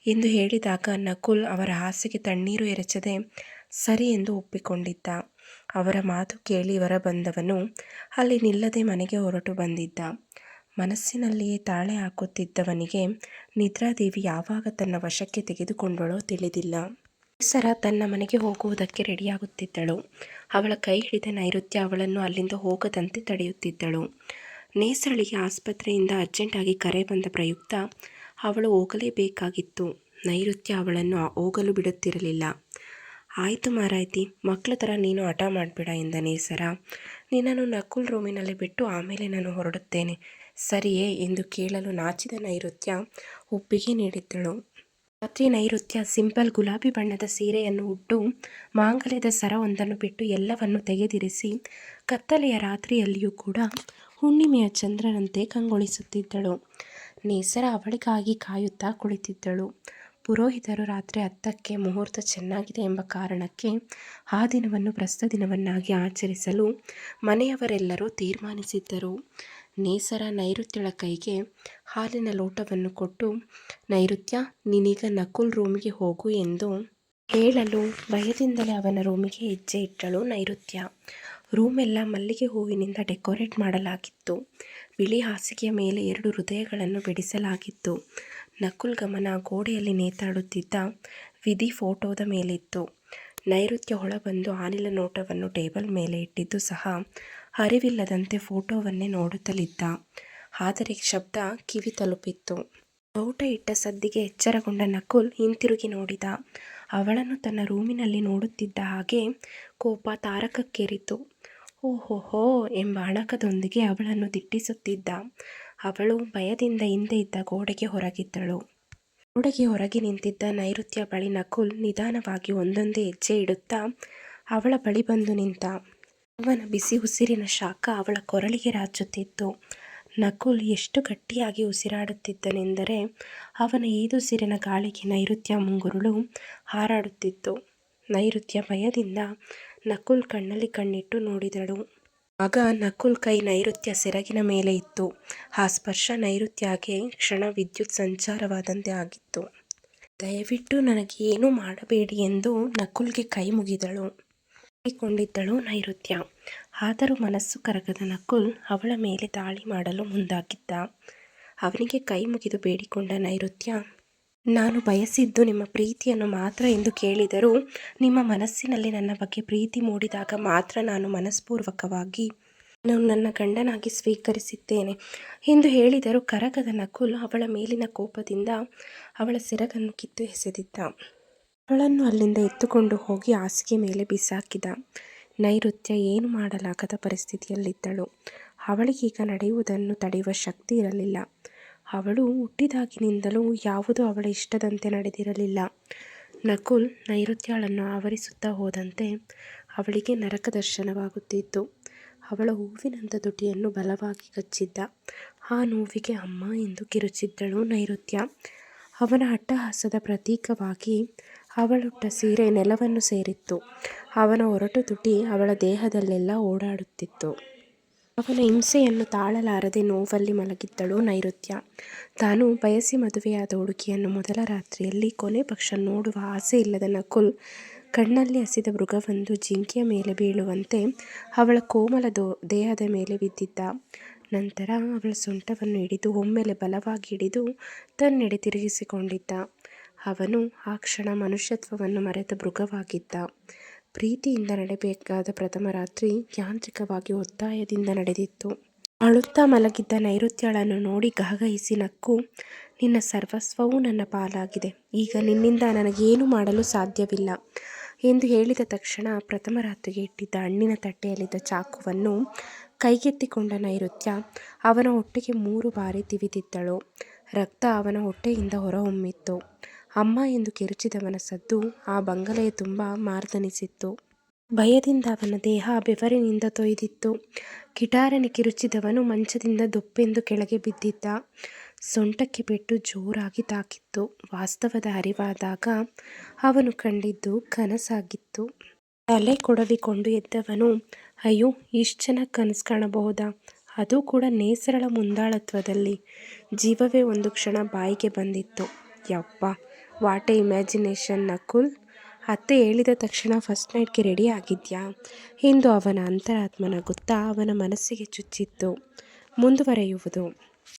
ಎಂದು ಹೇಳಿದಾಗ ನಕುಲ್ ಅವರ ಆಸೆಗೆ ತಣ್ಣೀರು ಎರಚದೆ ಸರಿ ಎಂದು ಒಪ್ಪಿಕೊಂಡಿದ್ದ. ಅವರ ಮಾತು ಕೇಳಿ ಹೊರಬಂದವನು ಅಲ್ಲಿ ನಿಲ್ಲದೆ ಮನೆಗೆ ಹೊರಟು ಬಂದಿದ್ದ. ಮನಸ್ಸಿನಲ್ಲಿಯೇ ತಾಳೆ ಹಾಕುತ್ತಿದ್ದವನಿಗೆ ನಿದ್ರಾದೇವಿ ಯಾವಾಗ ತನ್ನ ವಶಕ್ಕೆ ತೆಗೆದುಕೊಂಡಳೋ ತಿಳಿದಿಲ್ಲ. ನೇಸರ ತನ್ನ ಮನೆಗೆ ಹೋಗುವುದಕ್ಕೆ ರೆಡಿಯಾಗುತ್ತಿದ್ದಳು. ಅವಳ ಕೈ ಹಿಡಿದ ನೈಋತ್ಯ ಅವಳನ್ನು ಅಲ್ಲಿಂದ ಹೋಗದಂತೆ ತಡೆಯುತ್ತಿದ್ದಳು. ನೇಸರಳಿಗೆ ಆಸ್ಪತ್ರೆಯಿಂದ ಅರ್ಜೆಂಟಾಗಿ ಕರೆ ಬಂದ ಪ್ರಯುಕ್ತ ಅವಳು ಹೋಗಲೇಬೇಕಾಗಿತ್ತು. ನೈಋತ್ಯ ಅವಳನ್ನು ಹೋಗಲು ಬಿಡುತ್ತಿರಲಿಲ್ಲ. ಆಯಿತು ಮಾರಾಯ್ತಿ, ಮಕ್ಕಳ ಥರ ನೀನು ಹಠ ಮಾಡಬೇಡ ಎಂದ ನೇಸರ. ನಿನ್ನನ್ನು ನಕುಲ್ ರೂಮಿನಲ್ಲಿ ಬಿಟ್ಟು ಆಮೇಲೆ ನಾನು ಹೊರಡುತ್ತೇನೆ, ಸರಿಯೇ ಎಂದು ಕೇಳಲು ನಾಚಿದ ನೈಋತ್ಯ ಒಪ್ಪಿಗೆ ನೀಡಿದ್ದಳು. ರಾತ್ರಿ ನೈಋತ್ಯ ಸಿಂಪಲ್ ಗುಲಾಬಿ ಬಣ್ಣದ ಸೀರೆಯನ್ನು ಉಟ್ಟು ಮಾಂಗಲ್ಯದ ಸರವೊಂದನ್ನು ಬಿಟ್ಟು ಎಲ್ಲವನ್ನು ತೆಗೆದಿರಿಸಿ ಕತ್ತಲೆಯ ರಾತ್ರಿಯಲ್ಲಿಯೂ ಕೂಡ ಹುಣ್ಣಿಮೆಯ ಚಂದ್ರನಂತೆ ಕಂಗೊಳಿಸುತ್ತಿದ್ದಳು. ನೇಸರ ಅವಳಿಗಾಗಿ ಕಾಯುತ್ತಾ ಕುಳಿತಿದ್ದಳು. ಪುರೋಹಿತರು ರಾತ್ರಿ 10ಕ್ಕೆ ಮುಹೂರ್ತ ಚೆನ್ನಾಗಿದೆ ಎಂಬ ಕಾರಣಕ್ಕೆ ಆ ದಿನವನ್ನು ಪ್ರಸ್ತ ದಿನವನ್ನಾಗಿ ಆಚರಿಸಲು ಮನೆಯವರೆಲ್ಲರೂ ತೀರ್ಮಾನಿಸಿದ್ದರು. ನೇಸರ ನೈಋತ್ಯಳ ಕೈಗೆ ಹಾಲಿನ ಲೋಟವನ್ನು ಕೊಟ್ಟು, ನೈಋತ್ಯ, ನೀನೀಗ ನಕುಲ್ ರೂಮಿಗೆ ಹೋಗು ಎಂದು ಹೇಳಲು ಭಯದಿಂದಲೇ ಅವನ ರೂಮಿಗೆ ಹೆಜ್ಜೆ ಇಟ್ಟಳು ನೈಋತ್ಯ. ರೂಮೆಲ್ಲ ಮಲ್ಲಿಗೆ ಹೂವಿನಿಂದ ಡೆಕೋರೇಟ್ ಮಾಡಲಾಗಿತ್ತು. ಬಿಳಿ ಹಾಸಿಗೆಯ ಮೇಲೆ 2 ಹೃದಯಗಳನ್ನು ಬಿಡಿಸಲಾಗಿತ್ತು. ನಕುಲ್ ಗಮನ ಗೋಡೆಯಲ್ಲಿ ನೇತಾಡುತ್ತಿದ್ದ ವಿಧಿ ಫೋಟೋದ ಮೇಲಿತ್ತು. ನೈಋತ್ಯ ಹೊಳಬಂದು ಆನಿಲ ನೋಟವನ್ನು ಟೇಬಲ್ ಮೇಲೆ ಇಟ್ಟಿದ್ದು ಸಹ ಅರಿವಿಲ್ಲದಂತೆ ಫೋಟೋವನ್ನೇ ನೋಡುತ್ತಲಿದ್ದ. ಆದರೆ ಶಬ್ದ ಕಿವಿ ತಲುಪಿತ್ತು. ಲೋಟ ಇಟ್ಟ ಸದ್ದಿಗೆ ಎಚ್ಚರಗೊಂಡ ನಕುಲ್ ಹಿಂತಿರುಗಿ ನೋಡಿದ. ಅವಳನ್ನು ತನ್ನ ರೂಮಿನಲ್ಲಿ ನೋಡುತ್ತಿದ್ದ ಹಾಗೆ ಕೋಪ ತಾರಕಕ್ಕೇರಿತು. ಓಹೋಹೋ ಎಂಬ ಅಣಕದೊಂದಿಗೆ ಅವಳನ್ನು ದಿಟ್ಟಿಸುತ್ತಿದ್ದ. ಅವಳು ಭಯದಿಂದ ಹಿಂದೆ ಇದ್ದ ಗೋಡೆಗೆ ಹೊರಗಿದ್ದಳು. ಗೋಡೆಗೆ ಹೊರಗೆ ನಿಂತಿದ್ದ ನೈಋತ್ಯ ಬಳಿ ನಕುಲ್ ನಿಧಾನವಾಗಿ ಒಂದೊಂದೇ ಹೆಜ್ಜೆ ಇಡುತ್ತಾ ಅವಳ ಬಳಿ ಬಂದು ನಿಂತ. ಅವನ ಬಿಸಿ ಉಸಿರಿನ ಶಾಖ ಅವಳ ಕೊರಳಿಗೆ ರಾಚುತ್ತಿತ್ತು. ನಕುಲ್ ಎಷ್ಟು ಗಟ್ಟಿಯಾಗಿ ಉಸಿರಾಡುತ್ತಿದ್ದನೆಂದರೆ ಅವನ ಈದುಸಿರಿನ ಗಾಳಿಗೆ ನೈಋತ್ಯ ಮುಂಗುರುಳು ಹಾರಾಡುತ್ತಿತ್ತು. ನೈಋತ್ಯ ಭಯದಿಂದ ನಕುಲ್ ಕಣ್ಣಲ್ಲಿ ಕಣ್ಣಿಟ್ಟು ನೋಡಿದಳು. ಆಗ ನಕುಲ್ ಕೈ ನೈಋತ್ಯ ಸೆರಗಿನ ಮೇಲೆ ಇತ್ತು. ಆ ಸ್ಪರ್ಶ ನೈಋತ್ಯಗೆ ಕ್ಷಣ ವಿದ್ಯುತ್ ಸಂಚಾರವಾದಂತೆ ಆಗಿತ್ತು. ದಯವಿಟ್ಟು ನನಗೆ ಏನೂ ಮಾಡಬೇಡಿ ಎಂದು ನಕುಲ್ಗೆ ಕೈ ಮುಗಿದಳು. ಕೊಂಡಿದ್ದಳು ನೈಋತ್ಯ. ಆದರೂ ಮನಸ್ಸು ಕರಗದ ನಕುಲ್ ಅವಳ ಮೇಲೆ ದಾಳಿ ಮಾಡಲು ಮುಂದಾಗಿದ್ದ. ಅವನಿಗೆ ಕೈ ಮುಗಿದು ಬೇಡಿಕೊಂಡ ನೈಋತ್ಯ, ನಾನು ಬಯಸಿದ್ದು ನಿಮ್ಮ ಪ್ರೀತಿಯನ್ನು ಮಾತ್ರ ಎಂದು ಕೇಳಿದರೂ ನಿಮ್ಮ ಮನಸ್ಸಿನಲ್ಲಿ ನನ್ನ ಬಗ್ಗೆ ಪ್ರೀತಿ ಮೂಡಿದಾಗ ಮಾತ್ರ ನಾನು ಮನಸ್ಪೂರ್ವಕವಾಗಿ ನಾನು ನನ್ನ ಗಂಡನಾಗಿ ಸ್ವೀಕರಿಸಿದ್ದೇನೆ ಎಂದು ಹೇಳಿದರೂ ಕರಗದ ನಕುಲ್ ಅವಳ ಮೇಲಿನ ಕೋಪದಿಂದ ಅವಳ ಸೆರಗನ್ನು ಕಿತ್ತು ಎಸೆದಿದ್ದ. ಅವಳನ್ನು ಅಲ್ಲಿಂದ ಎತ್ತುಕೊಂಡು ಹೋಗಿ ಹಾಸಿಗೆ ಮೇಲೆ ಬಿಸಾಕಿದ. ನೈಋತ್ಯ ಏನು ಮಾಡಲಾಗದ ಪರಿಸ್ಥಿತಿಯಲ್ಲಿದ್ದಳು. ಅವಳಿಗೀಗ ನಡೆಯುವುದನ್ನು ತಡೆಯುವ ಶಕ್ತಿ ಇರಲಿಲ್ಲ. ಅವಳು ಹುಟ್ಟಿದಾಗಿನಿಂದಲೂ ಯಾವುದೂ ಅವಳ ಇಷ್ಟದಂತೆ ನಡೆದಿರಲಿಲ್ಲ. ನಕುಲ್ ನೈಋತ್ಯಳನ್ನು ಆವರಿಸುತ್ತಾ ಹೋದಂತೆ ಅವಳಿಗೆ ನರಕ ದರ್ಶನವಾಗುತ್ತಿತ್ತು. ಅವಳ ಹೂವಿನಂಥ ತುಟಿಯನ್ನು ಬಲವಾಗಿ ಕಚ್ಚಿದ್ದ. ಆ ನೋವಿಗೆ ಅಮ್ಮ ಎಂದು ಕಿರುಚಿದ್ದಳು ನೈಋತ್ಯ. ಅವನ ಅಟ್ಟಹಾಸದ ಪ್ರತೀಕವಾಗಿ ಅವಳುಟ್ಟ ಸೀರೆ ನೆಲವನ್ನು ಸೇರಿತ್ತು. ಅವನ ಒರಟು ತುಟಿ ಅವಳ ದೇಹದಲ್ಲೆಲ್ಲ ಓಡಾಡುತ್ತಿತ್ತು. ಅವನ ಹಿಂಸೆಯನ್ನು ತಾಳಲಾರದೆ ನೋವಲ್ಲಿ ಮಲಗಿದ್ದಳು ನೈಋತ್ಯ. ತಾನು ಬಯಸಿ ಮದುವೆಯಾದ ಹುಡುಗಿಯನ್ನು ಮೊದಲ ರಾತ್ರಿಯಲ್ಲಿ ಕೊನೆ ಪಕ್ಷ ನೋಡುವ ಆಸೆ ಇಲ್ಲದ ನಕುಲ್ ಕಣ್ಣಲ್ಲಿ ಹಸಿದ ಮೃಗವೊಂದು ಜಿಂಕೆಯ ಮೇಲೆ ಬೀಳುವಂತೆ ಅವಳ ಕೋಮಲ ದೇಹದ ಮೇಲೆ ಬಿದ್ದಿದ್ದ. ನಂತರ ಅವಳ ಸೊಂಟವನ್ನು ಹಿಡಿದು ಒಮ್ಮೆಲೆ ಬಲವಾಗಿ ಹಿಡಿದು ತನ್ನೆಡೆ ತಿರುಗಿಸಿಕೊಂಡಿದ್ದ. ಅವನು ಆ ಕ್ಷಣ ಮನುಷ್ಯತ್ವವನ್ನು ಮರೆತ ಮೃಗವಾಗಿದ್ದ. ಪ್ರೀತಿಯಿಂದ ನಡೆಯಬೇಕಾದ ಪ್ರಥಮ ರಾತ್ರಿ ಯಾಂತ್ರಿಕವಾಗಿ ಒತ್ತಾಯದಿಂದ ನಡೆದಿತ್ತು. ಅಳುತ್ತಾ ಮಲಗಿದ್ದ ನೈಋತ್ಯಳನ್ನು ನೋಡಿ ಗಹಗಹಿಸಿ ನಕ್ಕು, ನಿನ್ನ ಸರ್ವಸ್ವವೂ ನನ್ನ ಪಾಲಾಗಿದೆ. ಈಗ ನಿನ್ನಿಂದ ನನಗೇನು ಮಾಡಲು ಸಾಧ್ಯವಿಲ್ಲ ಎಂದು ಹೇಳಿದ ತಕ್ಷಣ ಪ್ರಥಮ ರಾತ್ರಿಗೆ ಇಟ್ಟಿದ್ದ ಹಣ್ಣಿನ ತಟ್ಟೆಯಲ್ಲಿದ್ದ ಚಾಕುವನ್ನು ಕೈಗೆತ್ತಿಕೊಂಡ ನೈಋತ್ಯ ಅವನ ಹೊಟ್ಟೆಗೆ 3 ಬಾರಿ ತಿವಿದಿದ್ದಳು. ರಕ್ತ ಅವನ ಹೊಟ್ಟೆಯಿಂದ ಹೊರಹೊಮ್ಮಿತ್ತು. ಅಮ್ಮ ಎಂದು ಕಿರುಚಿದವನ ಸದ್ದು ಆ ಬಂಗಲೆಯ ತುಂಬ ಮಾರ್ದನಿಸಿತ್ತು. ಭಯದಿಂದ ಅವನ ದೇಹ ಬೆವರಿನಿಂದ ತೊಯ್ದಿತ್ತು. ಕಿಟಾರನೆ ಕಿರುಚಿದವನು ಮಂಚದಿಂದ ದೊಪ್ಪೆಂದು ಕೆಳಗೆ ಬಿದ್ದಿದ್ದ. ಸೊಂಟಕ್ಕೆ ಪೆಟ್ಟು ಜೋರಾಗಿ ತಾಕಿತ್ತು. ವಾಸ್ತವದ ಅರಿವಾದಾಗ ಅವನು ಕಂಡಿದ್ದು ಕನಸಾಗಿತ್ತು. ತಲೆ ಕೊಡವಿಕೊಂಡು ಎದ್ದವನು, ಅಯ್ಯೋ, ಇಷ್ಟು ಚೆನ್ನಾಗಿ ಕನಸು ಕಾಣಬಹುದಾ, ಅದೂ ಕೂಡ ನೇಸರಳ ಮುಂದಾಳತ್ವದಲ್ಲಿ. ಜೀವವೇ ಒಂದು ಕ್ಷಣ ಬಾಯಿಗೆ ಬಂದಿತ್ತು. ಯಪ್ಪ, ವಾಟ್ ಎ ಇಮ್ಯಾಜಿನೇಷನ್ ನಕುಲ್. ಅತ್ತೆ ಹೇಳಿದ ತಕ್ಷಣ ಫಸ್ಟ್ ನೈಟ್ಗೆ ರೆಡಿ ಆಗಿದ್ಯಾ ಎಂದು ಅವನ ಅಂತರಾತ್ಮ ನಗುತ್ತಾ ಅವನ ಮನಸ್ಸಿಗೆ ಚುಚ್ಚಿತ್ತು. ಮುಂದುವರೆಯುವುದು.